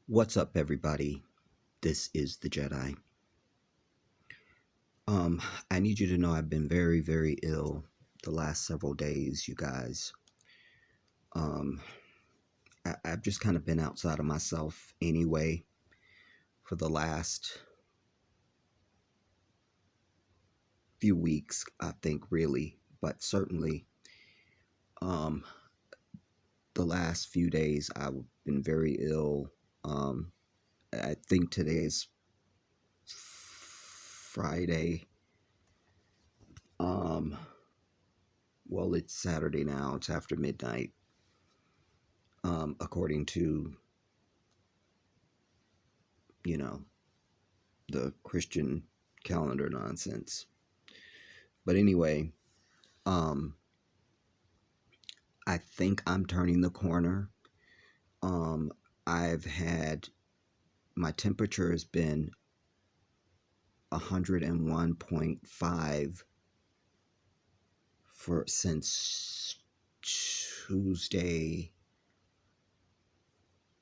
What's up, everybody? This is the Jedi. Um, I need you to know I've been very, very ill the last several days, you guys. Um, I've just kind of been outside of myself anyway for the last few weeks, I think, really, but certainly um, the last few days I've been very ill. Um, I think today's Friday. Um, well, it's Saturday now, it's after midnight. According to you know the Christian calendar nonsense. But anyway, um, I think I'm turning the corner. Um, I've had my temperature has been 101.5 for since Tuesday.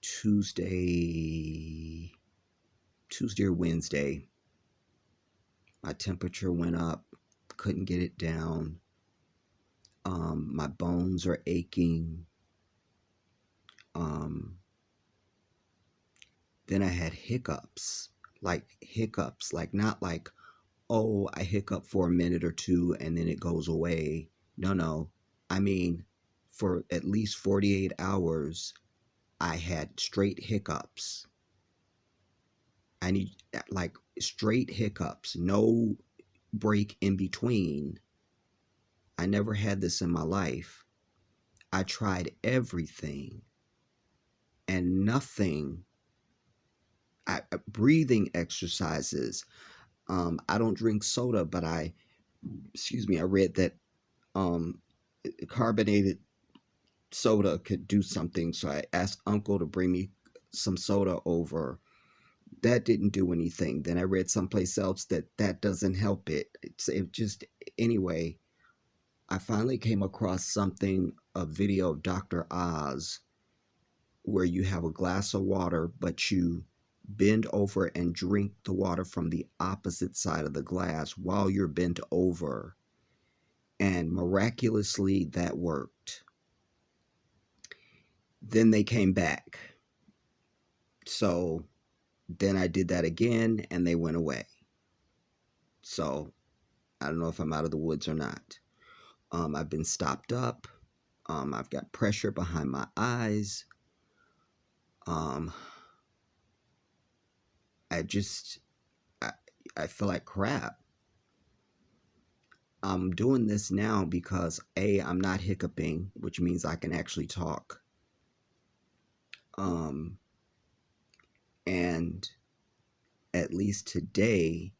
Tuesday, Tuesday or Wednesday. My temperature went up. Couldn't get it down. My bones are aching. Um, Then I had hiccups, like not like, oh, I hiccup for a minute or two and then it goes away. No, no. I mean, for at least 48 hours, I had straight hiccups. I need like straight hiccups, no break in between. I never had this in my life. I tried everything and nothing. Breathing exercises. I don't drink soda, but I read that um, carbonated soda could do something. So I asked Uncle to bring me some soda over. That didn't do anything. Then I read someplace else that that doesn't help it. It just, anyway, I finally came across something, a video of Dr. Oz, where you have a glass of water, but you bend over and drink the water from the opposite side of the glass while you're bent over. And miraculously, that worked. Then they came back. So then I did that again and they went away. So I don't know if I'm out of the woods or not. I've been stopped up. I've got pressure behind my eyes. Um, I just, I, I feel like crap. I'm doing this now because I'm not hiccuping, which means I can actually talk. Um, and at least today,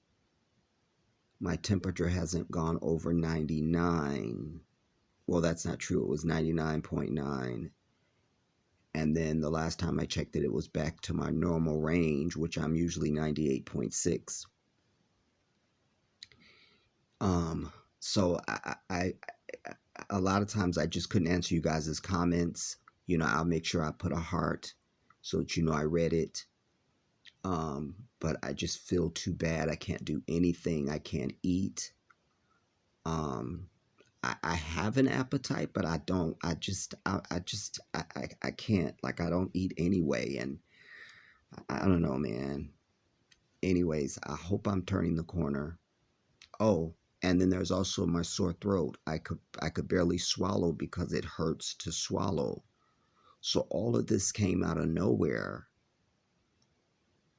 my temperature hasn't gone over 99. Well, that's not true. It was 99.9. And then the last time I checked it, it was back to my normal range, which I'm usually 98.6. Um, so a lot of times I just couldn't answer you guys' comments. I'll make sure I put a heart so that I read it. But I just feel too bad. I can't do anything. I can't eat. Um, I have an appetite, but I don't. I can't. Like, I don't eat anyway. And I don't know, man. Anyways, I hope I'm turning the corner. Oh, and then there's also my sore throat. I could barely swallow because it hurts to swallow. So all of this came out of nowhere.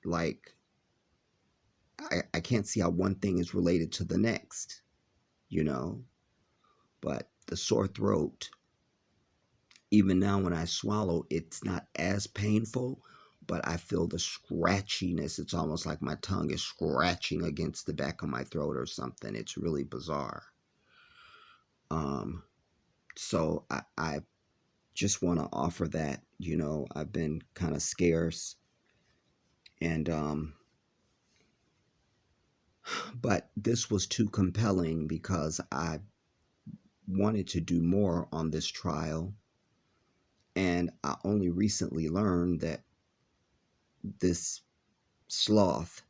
Like, I can't see how one thing is related to the next, you know? But the sore throat, even now when I swallow, it's not as painful, but I feel the scratchiness. It's almost like my tongue is scratching against the back of my throat or something. It's really bizarre. Um, so I just want to offer that. I've been kind of scarce, and but this was too compelling because I wanted to do more on this trial, and I only recently learned that this sloth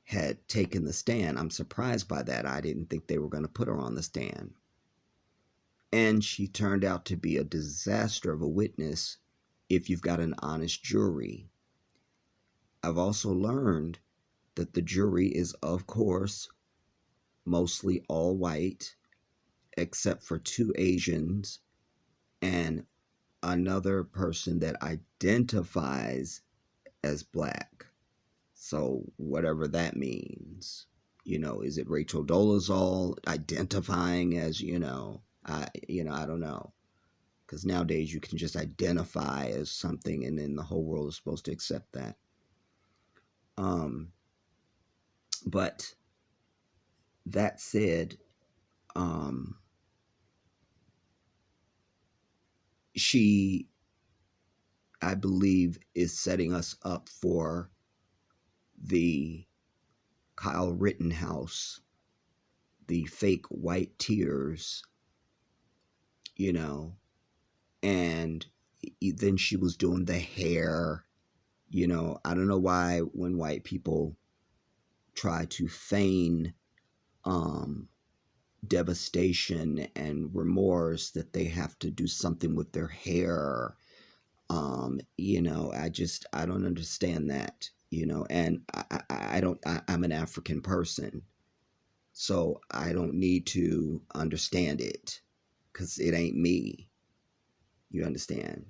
had taken the stand. I'm surprised by that. I didn't think they were going to put her on the stand. And she turned out to be a disaster of a witness if you've got an honest jury. I've also learned that the jury is, of course, mostly all white, except for two Asians and another person that identifies as black. So, whatever that means. Is it Rachel Dolezal identifying as, I don't know. Because nowadays you can just identify as something and then the whole world is supposed to accept that. Um, but that said, um, she, I believe, is setting us up for the Kyle Rittenhouse, the fake white tears, you know, and then she was doing the hair. I don't know why when white people try to feign um, devastation and remorse that they have to do something with their hair. I don't understand that. And I'm an African person, so I don't need to understand it because it ain't me. You understand?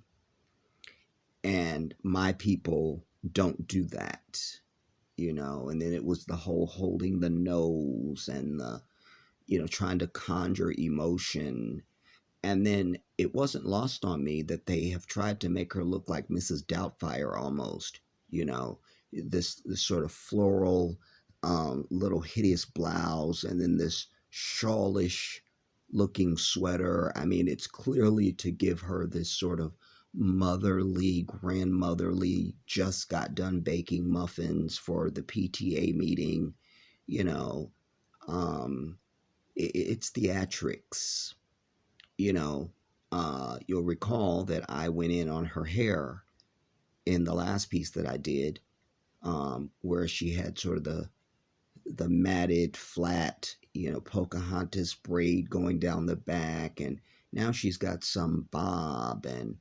And my people don't do that. And then it was the whole holding the nose and the trying to conjure emotion. And then it wasn't lost on me that they have tried to make her look like Mrs. Doubtfire almost, this sort of floral, little hideous blouse, and then this shawlish looking sweater. I mean, it's clearly to give her this sort of motherly, grandmotherly, just got done baking muffins for the PTA meeting, you know. Um, it's theatrics, you know. You'll recall that I went in on her hair in the last piece that I did, where she had sort of the matted, flat, Pocahontas braid going down the back, and now she's got some bob, and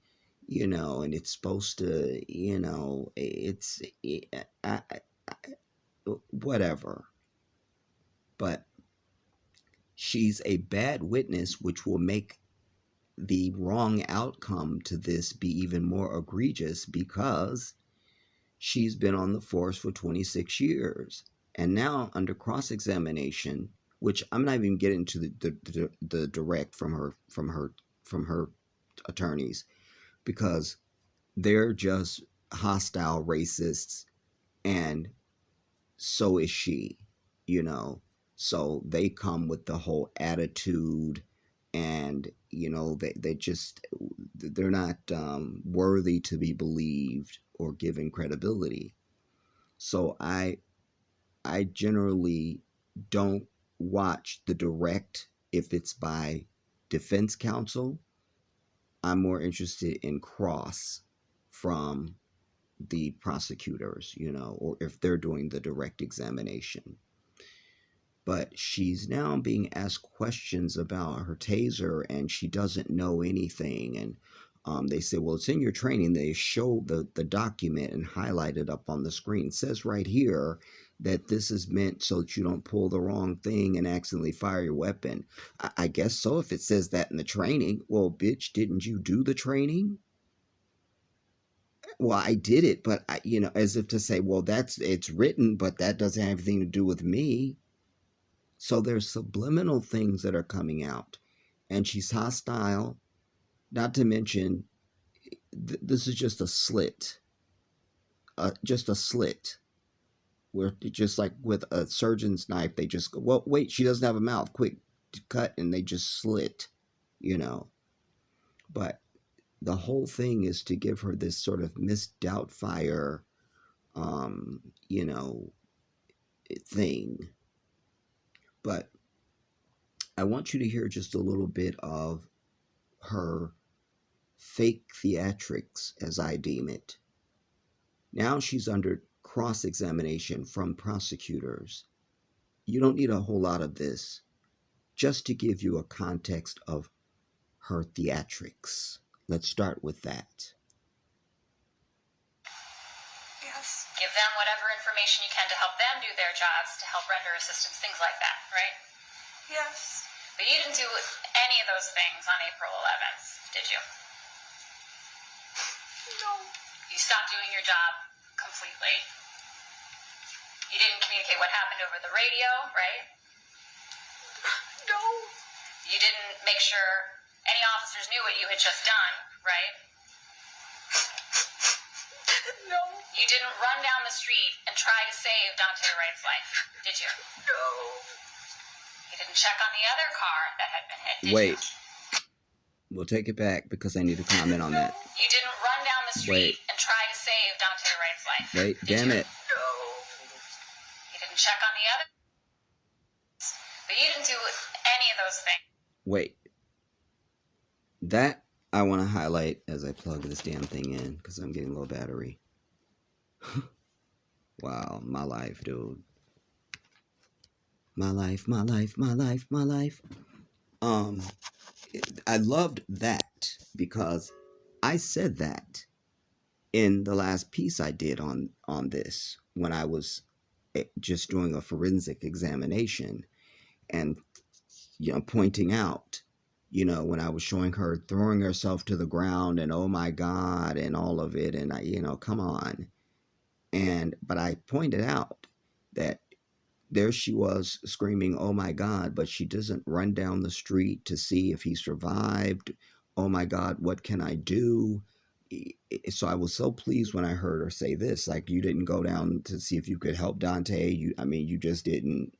it's supposed to, whatever. But she's a bad witness, which will make the wrong outcome to this be even more egregious because she's been on the force for 26 years. And now, under cross examination, which I'm not even getting to the direct from her attorneys, because they're just hostile racists, and so is she, you know. So they come with the whole attitude, and they're not worthy to be believed or given credibility. So I generally don't watch the direct if it's by defense counsel. I'm more interested in cross from the prosecutors, or if they're doing the direct examination. But she's now being asked questions about her taser and she doesn't know anything. And they say, well, it's in your training. They show the document and highlight it up on the screen. It says right here that this is meant so that you don't pull the wrong thing and accidentally fire your weapon. I guess so, if it says that in the training. Well, bitch, didn't you do the training? Well, I did it, but as if to say, well, it's written, but that doesn't have anything to do with me. So there's subliminal things that are coming out, and she's hostile. Not to mention, this is just a slit, where just like with a surgeon's knife, they just go, well, wait, she doesn't have a mouth, quick cut, and they just slit, you know. But the whole thing is to give her this sort of Miss Doubtfire, um, you know, thing. But I want you to hear just a little bit of her fake theatrics, as I deem it. Now she's under cross-examination from prosecutors. You don't need a whole lot of this, just to give you a context of her theatrics. Let's start with that. Yes. Give them whatever information you can to help them do their jobs, to help render assistance, things like that, right? Yes. But you didn't do any of those things on April 11th, did you? No. You stopped doing your job completely. You didn't communicate what happened over the radio, right? No. You didn't make sure any officers knew what you had just done, right? No. You didn't run down the street and try to save Dante Wright's life, did you? No. You didn't check on the other car that had been hit, did you? Wait. We'll take it back because I need to comment on that. You didn't run down the street and try to save Dante Wright's life. Wait, damn it. No. You didn't check on the other. But you didn't do any of those things. Wait. That I want to highlight as I plug this damn thing in because I'm getting low battery. Wow, my life, dude. My life, my life, my life, my life. I loved that because I said that in the last piece I did on this when I was just doing a forensic examination and, you know, pointing out, you know, when I was showing her throwing herself to the ground and oh my God and all of it. And I, you know, come on. But I pointed out that there she was screaming, oh my God, but she doesn't run down the street to see if he survived. Oh my God, what can I do? So I was so pleased when I heard her say this, like, you didn't go down to see if you could help Dante. You just didn't.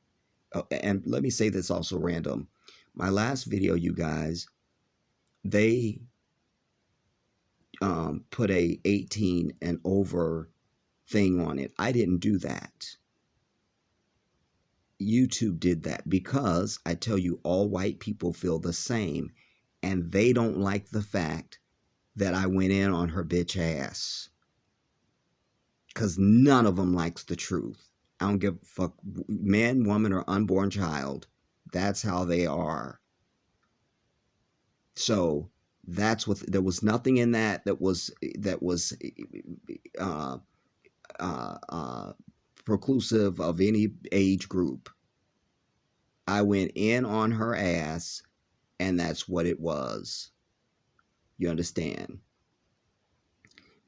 Oh, and let me say this also random. My last video, you guys, they put a 18 and over thing on it. I didn't do that. YouTube did that because I tell you, all white people feel the same, and they don't like the fact that I went in on her bitch ass. Because none of them likes the truth. I don't give a fuck, man, woman, or unborn child. That's how they are. So that's what, there was nothing in that was preclusive of any age group. I went in on her ass, and that's what it was. You understand?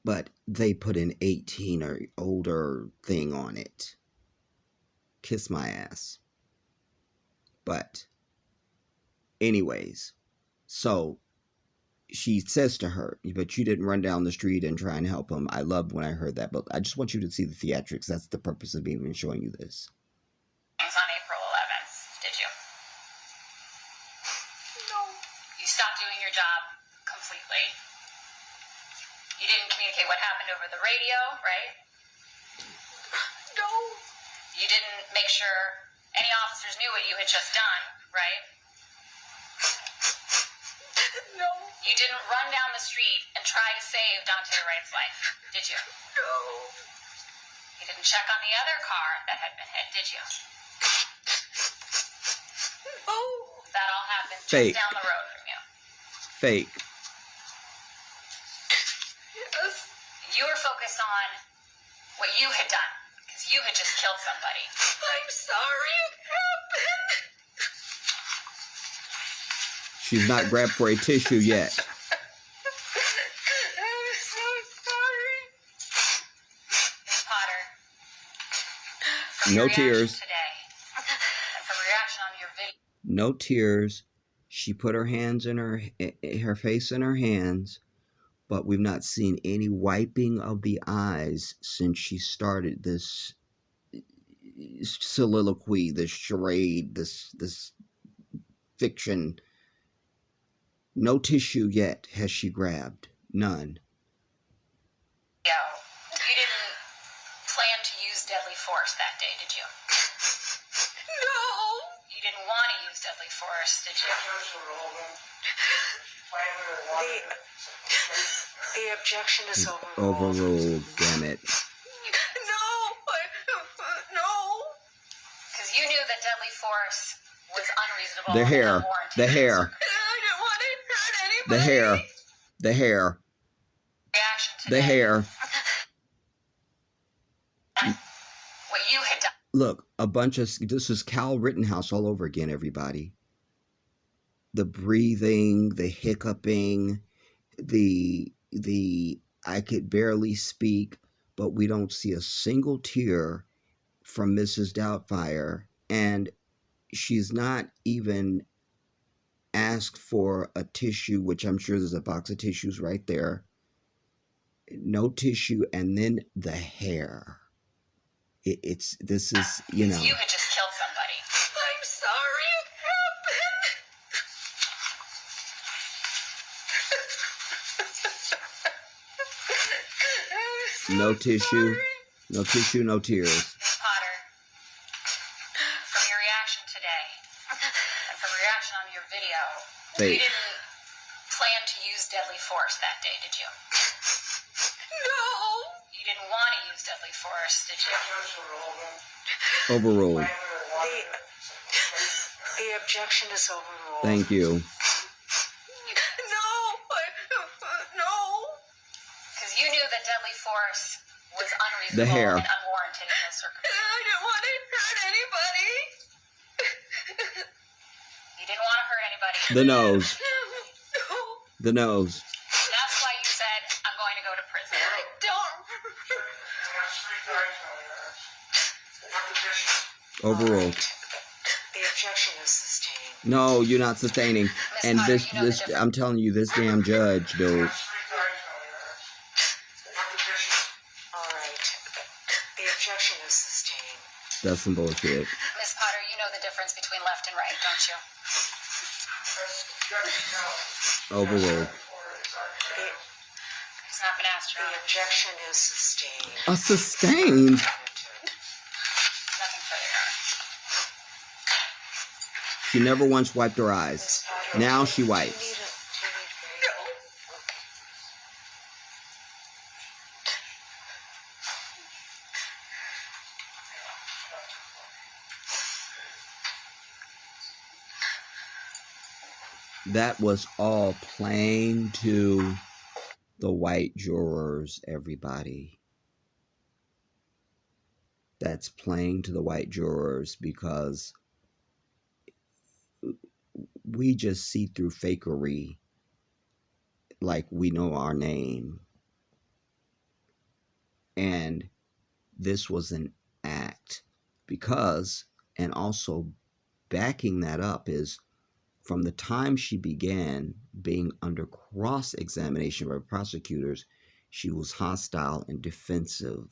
But they put an 18 or older thing on it. Kiss my ass. But anyways, so she says to her, but you didn't run down the street and try and help him. I loved when I heard that, but I just want you to see the theatrics. That's the purpose of even showing you this. On April 11th, did you? No. You stopped doing your job completely. You didn't communicate what happened over the radio, right? No. You didn't make sure any officers knew what you had just done, right? No. You didn't run down the street and try to save Dante Wright's life, did you? No. You didn't check on the other car that had been hit, did you? No. That all happened Fake. just down the road from you. Fake. Yes. You were focused on what you had done, because you had just killed somebody. I'm sorry it happened. She's not grabbed for a tissue yet. I'm so sorry. Miss Potter. No tears. Today, and from reaction on your video. No tears. She put her hands in her face in her hands, but we've not seen any wiping of the eyes since she started this soliloquy, this charade, this fiction. No tissue yet has she grabbed. None. You didn't plan to use deadly force that day, did you? No. You didn't want to use deadly force, did you? The objection is overruled. Overruled, damn it. unreasonable The and hair. unwarranted. The hair. I didn't want to hurt anybody. The hair. The hair. Reaction today. The hair. What you had done. Look, this is Kyle Rittenhouse all over again, everybody. The breathing, the hiccuping, the I could barely speak, but we don't see a single tear from Mrs. Doubtfire, and she's not even asked for a tissue, which I'm sure there's a box of tissues right there. No tissue, and then the hair. This is, you know. You had just killed somebody. I'm sorry it happened. No tissue, no tissue, no tears. Miss Potter, from your reaction today, and from your reaction on your video, Fake. you didn't plan to use deadly force that day, did you? No. You didn't want to use deadly force, did you? Overruled. The objection is overruled. Thank you. No. Because you knew that deadly force was unreasonable The hair. and unwarranted in this circumstance. I didn't want to hurt anybody. You didn't want to hurt anybody. The nose. No. The nose. That's why you said, I'm going to go to prison. I don't. Overruled. The objection is sustained. No, you're not sustaining. Miss And Potter, this, you know the this, difference. I'm telling you, this damn judge, dude. All right. The objection is sustained. That's some bullshit. Miss Potter, you know the difference between left and right, don't you? Overruled. He's not been asked, Your The Honor. objection is sustained. A sustained. Nothing further, Your Honor. She never once wiped her eyes. Miss Potter, Now she do you wipes. need No. That was all playing to the white jurors, everybody. That's playing to the white jurors because we just see through fakery like we know our name. And this was an act because, and also backing that up is from the time she began being under cross-examination by prosecutors, she was hostile and defensive.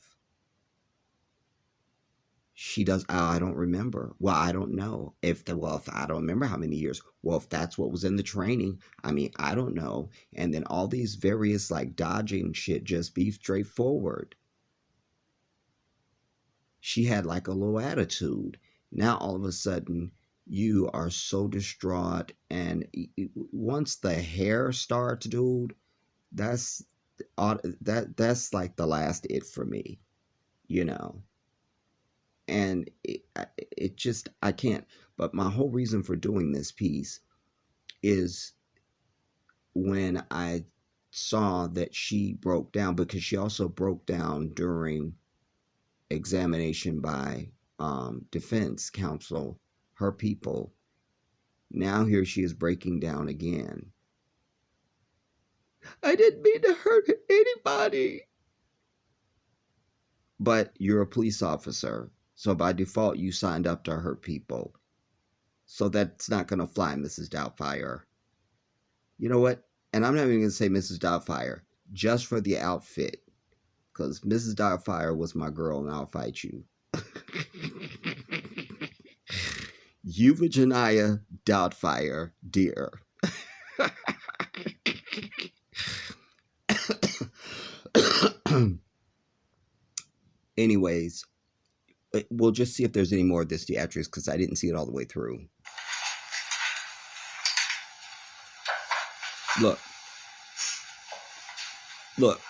She does, I don't remember. Well, I don't know. If I don't remember how many years. Well, if that's what was in the training, I mean, I don't know. And then all these various like dodging shit, just be straightforward. She had like a low attitude. Now all of a sudden, you are so distraught, and once the hair starts, dude, that's like the last it for me, you know. And it just, I can't. But my whole reason for doing this piece is when I saw that she broke down, because she also broke down during examination by defense counsel, her people. Now here she is breaking down again. I didn't mean to hurt anybody. But you're a police officer, so by default you signed up to hurt people. So that's not going to fly, Mrs. Doubtfire. You know what? And I'm not even going to say Mrs. Doubtfire, just for the outfit. Because Mrs. Doubtfire was my girl, and I'll fight you. Euphegenia Doubtfire, dear. Anyways, we'll just see if there's any more of this theatrics, because I didn't see it all the way through. Look. Look.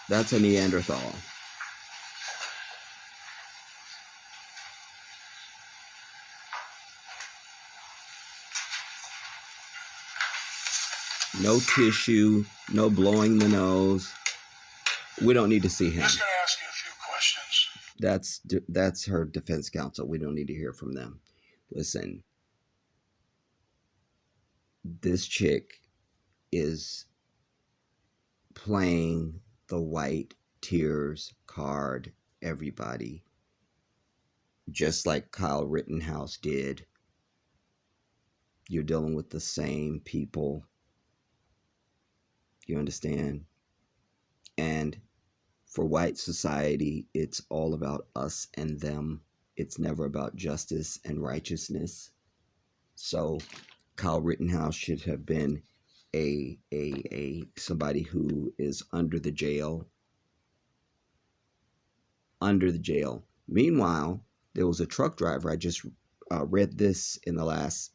That's a Neanderthal. No tissue, no blowing the nose. We don't need to see him. I'm just going to ask you a few questions. That's her defense counsel. We don't need to hear from them. Listen, this chick is playing the white tears card, everybody, just like Kyle Rittenhouse did. You're dealing with the same people. You understand? And for white society, it's all about us and them. It's never about justice and righteousness. So Kyle Rittenhouse should have been a somebody who is under the jail. Under the jail. Meanwhile, there was a truck driver. I just read this in the last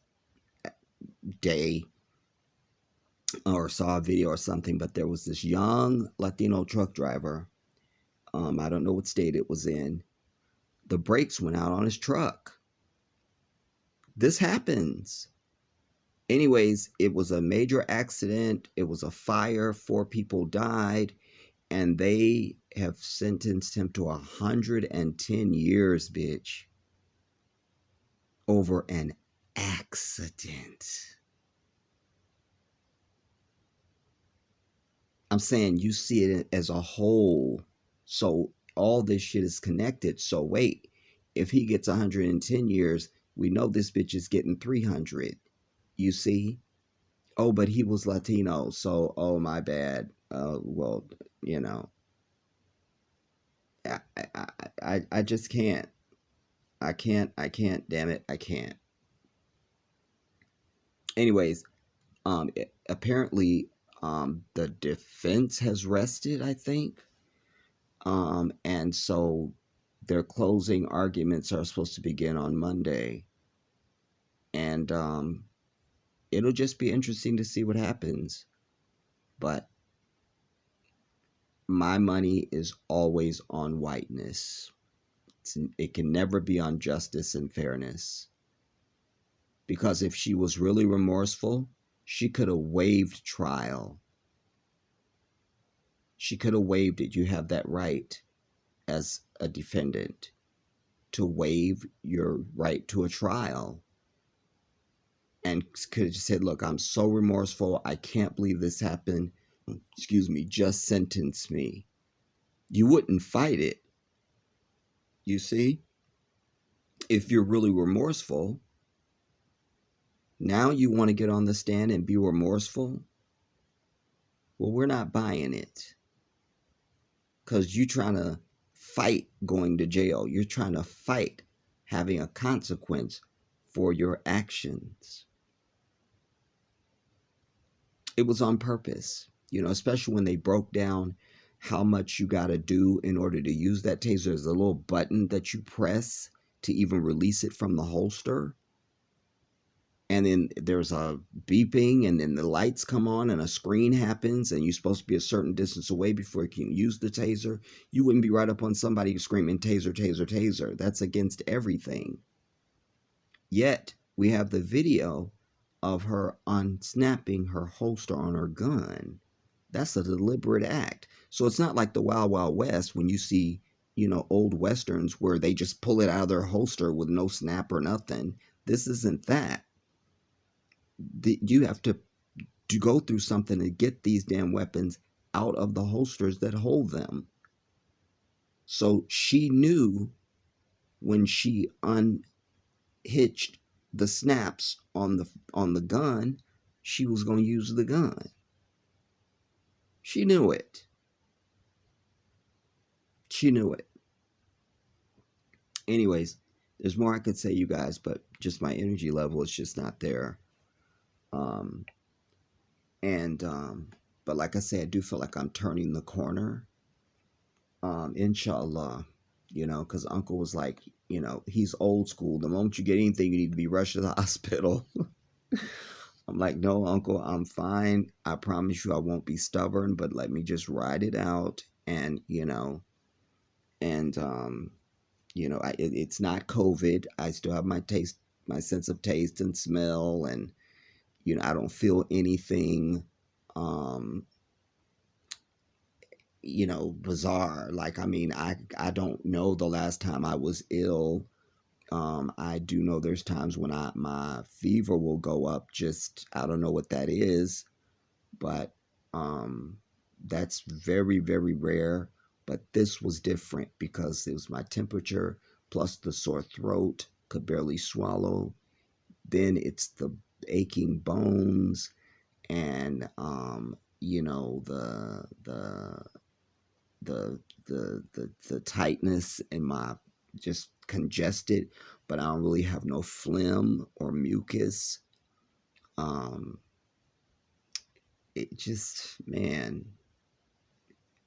day or saw a video or something, but there was this young Latino truck driver. I don't know what state it was in. The brakes went out on his truck. This happens. Anyways, it was a major accident. It was a fire. 4 people died, and they have sentenced him to 110 years, bitch, over an accident. I'm saying you see it as a whole. So all this shit is connected. So wait, if he gets 110 years, we know this bitch is getting 300. You see? Oh, but he was Latino, so oh my bad. Well, you know, I, I just can't. I can't. Damn it, I can't. Anyways, apparently, the defense has rested, I think. And so their closing arguments are supposed to begin on Monday. And it'll just be interesting to see what happens. But my money is always on whiteness. It can never be on justice and fairness. Because if she was really remorseful, she could have waived trial. She could have waived it. You have that right as a defendant to waive your right to a trial. And could have just said, look, I'm so remorseful. I can't believe this happened. Excuse me, just sentence me. You wouldn't fight it. You see? If you're really remorseful, now you want to get on the stand and be remorseful? Well, we're not buying it. Because you're trying to fight going to jail. You're trying to fight having a consequence for your actions. It was on purpose, you know, especially when they broke down how much you got to do in order to use that taser. There's a little button that you press to even release it from the holster. And then there's a beeping, and then the lights come on and a screen happens, and you're supposed to be a certain distance away before you can use the taser. You wouldn't be right up on somebody screaming taser, taser, taser. That's against everything. Yet we have the video of her unsnapping her holster on her gun. That's a deliberate act. So it's not like the Wild Wild West when you see, you know, old westerns where they just pull it out of their holster with no snap or nothing. This isn't that. You have to go through something to get these damn weapons out of the holsters that hold them. So she knew when she unhitched the snaps on the gun, she was going to use the gun. She knew it. She knew it. Anyways, there's more I could say, you guys, but just my energy level is just not there. But like I said, I do feel like I'm turning the corner. Inshallah, you know, because Uncle was like, you know, he's old school. The moment you get anything, you need to be rushed to the hospital. I'm like, no, Uncle, I'm fine. I promise you I won't be stubborn, but let me just ride it out. And, it's not COVID. I still have my taste, my sense of taste and smell. And, you know, I don't feel anything. bizarre. Like, I mean, I don't know the last time I was ill. I do know there's times when my fever will go up. Just I don't know what that is, but um, that's very very rare. But this was different because it was my temperature plus the sore throat, could barely swallow. Then it's the aching bones and the tightness in my, just congested, but I don't really have no phlegm or mucus. Um, it just, man.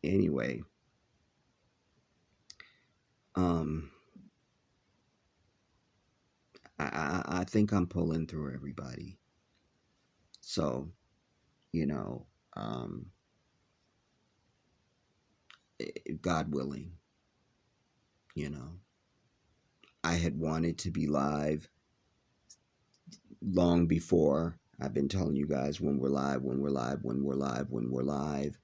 Anyway, um, I think I'm pulling through everybody. So you know, um, God willing, you know, I had wanted to be live long before. I've been telling you guys when we're live, when we're live, when we're live, when we're live.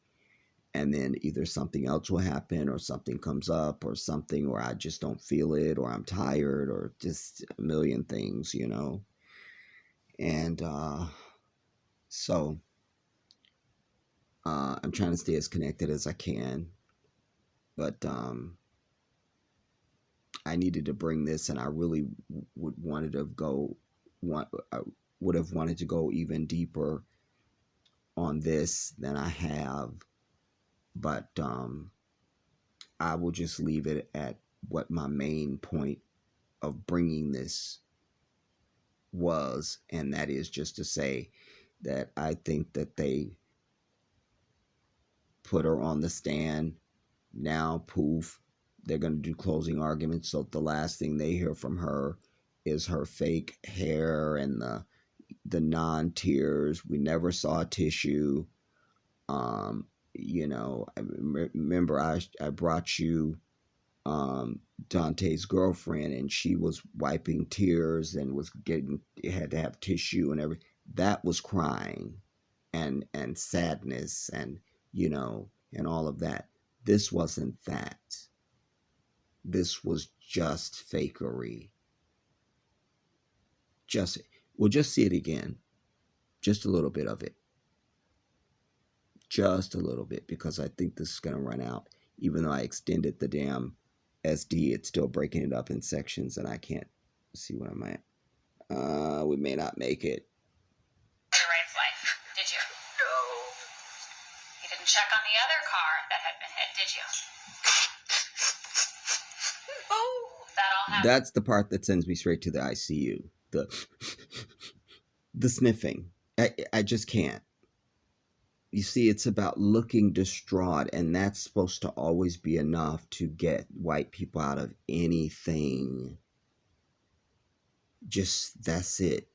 And then either something else will happen or something comes up or something, or I just don't feel it or I'm tired or just a million things. And so I'm trying to stay as connected as I can. But I needed to bring this, and I really would wanted to go, I would have wanted to go even deeper on this than I have, but I will just leave it at what my main point of bringing this was, and that is just to say that I think that they put her on the stand. Now, poof, they're going to do closing arguments. So the last thing they hear from her is her fake hair and the non-tears. We never saw tissue. I remember I brought you Dante's girlfriend, and she was wiping tears and was getting, had to have tissue and everything. That was crying and sadness and all of that. This wasn't that. This was just fakery. Just we'll just see it again. Just a little bit of it. Just a little bit, because I think this is going to run out. Even though I extended the damn SD, it's still breaking it up in sections, and I can't see what I'm at. We may not make it. Your rights life, did you? No. You didn't check on the other car that had been hit, did you? Oh. That all happened. That's the part that sends me straight to the ICU. The sniffing. I just can't. You see, it's about looking distraught, and that's supposed to always be enough to get white people out of anything. Just, that's it.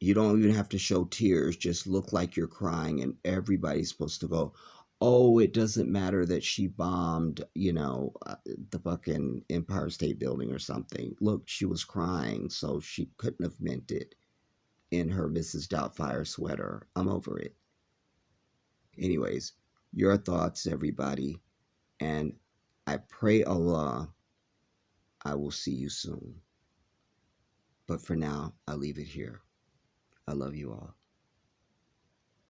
You don't even have to show tears. Just look like you're crying, and everybody's supposed to go, oh, it doesn't matter that she bombed, the fucking Empire State Building or something. Look, she was crying, so she couldn't have meant it in her Mrs. Doubtfire sweater. I'm over it. Anyways, your thoughts, everybody. And I pray Allah I will see you soon. But for now, I'll leave it here. I love you all.